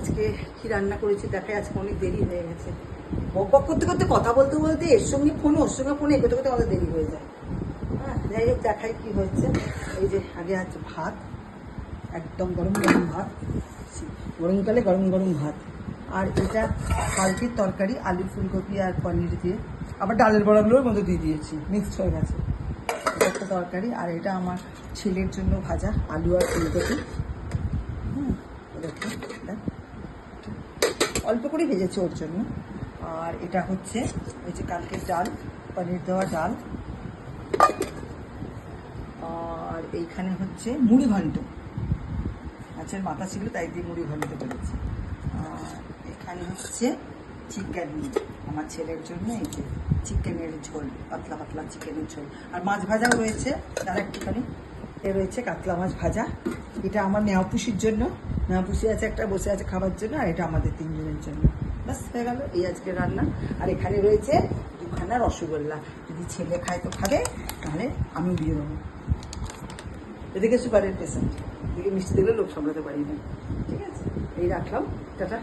আজকে কি রান্না করেছি দেখাই। আজকে অনেক দেরি হয়ে গেছে, বক করতে করতে কথা বলতে বলতে এর সঙ্গে ফোন ওর সঙ্গে ফোনে এগোতে করতে আমাদের দেরি হয়ে যায়। হ্যাঁ, যাই হোক দেখাই কি হয়েছে। এই যে আগে আছে ভাত, একদম গরম গরম ভাত, গরমকালে গরম গরম ভাত। আর এটা কালকের তরকারি, আলু ফুলকপি আর পনির দিয়ে, আবার ডালের বড়াগুলোর মধ্যে দিয়ে দিয়েছি, মিক্সড হয়ে গেছে। এটা একটা তরকারি। আর এটা আমার ছেলের জন্য ভাজা, আলু আর ফুলকপি। অল্প করে ভেজেছে ওর জন্য। আর এটা হচ্ছে ওই যে কালকের ডাল, পনির দেওয়া ডাল। আর এইখানে হচ্ছে মুড়ি ঘন্ট, মাছের মাথা ছিল তাই দিয়ে মুড়ি ঘন্ট করেছি। আর এখানে হচ্ছে চিকেন আমার ছেলের জন্য, এই যে চিকেনের ঝোল, পাতলা পাতলা চিকেনের ঝোল। আর মাছ ভাজাও রয়েছে, তার একটুখানি এ রয়েছে কাতলা মাছ ভাজা। এটা আমার নেওয়াপুষির জন্য, নেওয়াপুষি আছে একটা বসে আছে খাবার জন্য, আর এটা আমাদের তিনজনের জন্য। ব্যাস হয়ে গেল এই আজকে রান্না। আর এখানে রয়েছে দুখানা রসগোল্লা, যদি ছেলে খায় তো খাবে, তাহলে আমি দিয়ে দেবো। এদিকে সুগারের পেশেন্ট, এদিকে মিষ্টি দিলে লোক সামলাতে পারি না। ঠিক আছে, এই রাখলাম, টাটা।